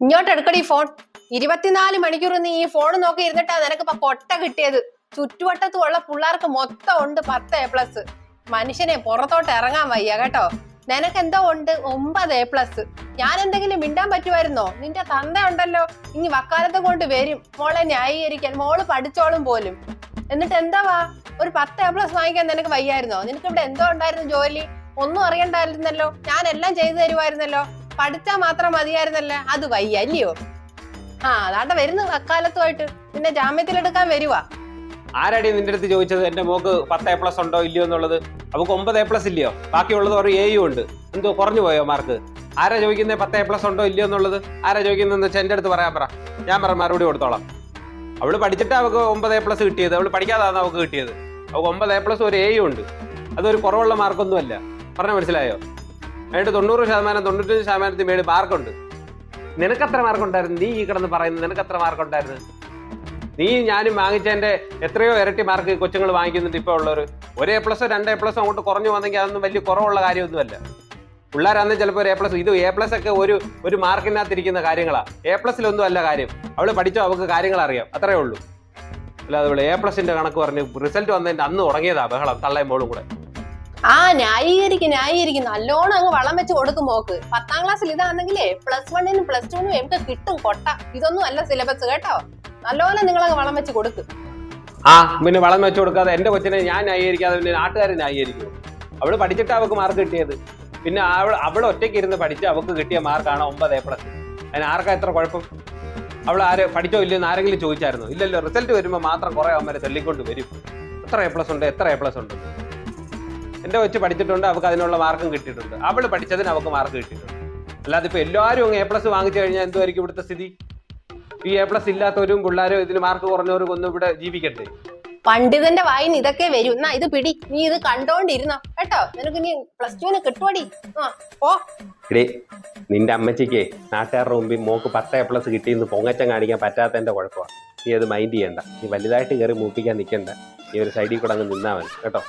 ഇങ്ങോട്ട് എടുക്കടി ഫോൺ. 24 മണിക്കൂർ നീ ഈ ഫോൺ നോക്കി ഇരുന്നിട്ടാ നിനക്ക് ഇപ്പൊ പൊട്ട കിട്ടിയത്. ചുറ്റുവട്ടത്തുള്ള പിള്ളേർക്ക് മൊത്തം ഉണ്ട് 10A+. മനുഷ്യനെ പുറത്തോട്ട് ഇറങ്ങാൻ വയ്യ കേട്ടോ. നിനക്ക് എന്തോ ഉണ്ട് 9A+. ഞാൻ എന്തെങ്കിലും മിണ്ടാൻ പറ്റുമായിരുന്നോ? നിന്റെ തന്ത ഉണ്ടല്ലോ, ഇനി വക്കാലത്തെ കൊണ്ട് വരും മോളെ ന്യായീകരിക്കാൻ. മോള് പഠിച്ചോളും പോലും. എന്നിട്ട് എന്താവാ ഒരു 10A+ വാങ്ങിക്കാൻ നിനക്ക് വയ്യായിരുന്നോ? നിനക്ക് ഇവിടെ എന്തോ ഉണ്ടായിരുന്നു ജോലി? ഒന്നും അറിയണ്ടായിരുന്നല്ലോ. ഞാൻ എല്ലാം ചെയ്തു തരുമായിരുന്നല്ലോ. പഠിച്ചാ മാത്രം മതിയായിരുന്നല്ലേ? അത് വയ്യ അല്ലയോ? അതാണ്ട വരുന്നു അക്കാലത്തുമായിട്ട്. നിന്നെ ജാമ്യത്തിലെടുക്കാൻ വരുവാ. ആരാടി നിന്റെ അടുത്ത് ചോദിച്ചത് എന്റെ മോക്ക് 10A+ ഉണ്ടോ ഇല്ലയോ എന്നുള്ളത്? അവക്ക് 9A+ ഇല്ലയോ? ബാക്കിയുള്ളത് ഒരു Aയും ഉണ്ട്. എന്തോ കുറഞ്ഞു പോയോ മാർക്ക്? ആരാ ചോദിക്കുന്നത് 10A+ ഉണ്ടോ ഇല്ലയോ എന്നുള്ളത്? ആരാ ചോദിക്കുന്നതെന്ന് വെച്ചാൽ എന്റെ അടുത്ത് പറയാൻ പറ. ഞാൻ മറുപടി കൊടുത്തോളാം. അവള് പഠിച്ചിട്ട് അവക്ക് 9A+ കിട്ടിയത്. അവള് പഠിക്കാതാണ് അവക്ക് കിട്ടിയത്. അവക്ക് 9A+ ഒരു Aയും ഉണ്ട്. അതൊരു കുറവുള്ള മാർക്കൊന്നും അല്ല. പറഞ്ഞ മനസ്സിലായോ? അതിട്ട് 90%, 95% മേളിൽ മാർക്കുണ്ട്. നിനക്കത്ര മാർക്കുണ്ടായിരുന്നു? നീ ഈ കിടന്ന് പറയുന്നത് നിനക്കത്ര മാർക്കുണ്ടായിരുന്നു? നീ ഞാനും വാങ്ങിച്ചതിന്റെ എത്രയോ ഇരട്ടി മാർക്ക് കൊച്ചുങ്ങൾ വാങ്ങിക്കുന്നുണ്ട്. ഇപ്പോൾ ഉള്ളവർ 1A+, 2A+ അങ്ങോട്ട് കുറഞ്ഞു വന്നെങ്കിൽ അതൊന്നും വലിയ കുറവുള്ള കാര്യമൊന്നുമല്ല. പിള്ളേരാന്ന് ചിലപ്പോൾ ഒരു A+. ഇത് A+ ഒക്കെ ഒരു മാർക്കിനകത്തിരിക്കുന്ന കാര്യങ്ങളാണ്. A+ലൊന്നും അല്ല കാര്യം. അവള് പഠിച്ചോ, അവൾക്ക് കാര്യങ്ങൾ അറിയാം, അത്രേ ഉള്ളൂ. അല്ലാതെ അവള് A+ന്റെ കണക്ക് പറഞ്ഞ് റിസൾട്ട് വന്നതിന്റെ അന്ന് തുടങ്ങിയതാ ബഹളം, തള്ളയും മോളും കൂടെ. ന്യായീകരിക്കും. നല്ലോണം അങ്ങ് വളം വെച്ച് കൊടുക്കും മോക്ക്. 10ാം ക്ലാസ്സിൽ ഇതാണെങ്കിലേ +1നും +2നും എനിക്ക് കിട്ടും കൊട്ട. ഇതൊന്നും അല്ല സിലബസ് കേട്ടോ. നല്ലോണം നിങ്ങളങ്ങ് വളം വെച്ച് കൊടുക്കും. പിന്നെ വളം വെച്ച് കൊടുക്കാതെ എന്റെ കൊച്ചിനെ ഞാൻ ന്യായീകരിക്കാതെ പിന്നെ നാട്ടുകാരെ ന്യായീകരിക്കും. അവള് പഠിച്ചിട്ട് അവൾക്ക് മാർക്ക് കിട്ടിയത്. പിന്നെ അവൾ ഒറ്റയ്ക്ക് ഇരുന്ന് പഠിച്ച് അവൾക്ക് കിട്ടിയ മാർക്കാണ് 9A+. അതിന് ആർക്കാ എത്ര കുഴപ്പം? അവൾ പഠിച്ചോ ഇല്ലെന്ന് ആരെങ്കിലും ചോദിച്ചായിരുന്നോ? ഇല്ലല്ലോ. റിസൾട്ട് വരുമ്പോൾ മാത്രം കുറെ അവന്മാരെ തള്ളിക്കൊണ്ട് വരും. എത്ര A+ ഉണ്ട്, എത്ര A+ ഉണ്ട്. എന്റെ കൊച്ച് പഠിച്ചിട്ടുണ്ട്, അവൾക്ക് അതിനുള്ള മാർക്കും കിട്ടിയിട്ടുണ്ട്. അവള് പഠിച്ചതിന് അവൾക്ക് മാർക്ക് കിട്ടിയിട്ടുണ്ട്. അല്ലാതെ ഇപ്പൊ എല്ലാവരും അങ്ങ് A+ വാങ്ങിച്ചു കഴിഞ്ഞാൽ എന്തുമായിരിക്കും ഇവിടുത്തെ സ്ഥിതി? ഈ A+ ഇല്ലാത്തവരും പിള്ളേരും ഇതിന് മാർക്ക് കുറഞ്ഞവരും ഒന്നും ഇവിടെ ജീവിക്കട്ടെ? പണ്ഡിതന്റെ വായിന്ന് ഇതൊക്കെ വരും. എന്നാ ഇത് പിടി, നീ ഇത് കണ്ടോണ്ടിരുന്നോ കേട്ടോ. നിനക്ക് ഇനി +2ന് കിട്ടുവടി. നിന്റെ അമ്മച്ചിക്ക് നാട്ടുകാരുടെ മുമ്പിൽ മോക്ക് 10A+ കിട്ടിയെന്ന് പൊങ്ങച്ചം കാണിക്കാൻ പറ്റാത്തതിന്റെ കുഴപ്പമാണ്. നീ അത് മൈൻഡ് ചെയ്യണ്ട. നീ വലുതായിട്ട് കയറി മൂപ്പിക്കാൻ നിൽക്കണ്ട. നീ ഒരു സൈഡിൽ കൂടെ അങ്ങ് നിന്നാ മതി കേട്ടോ.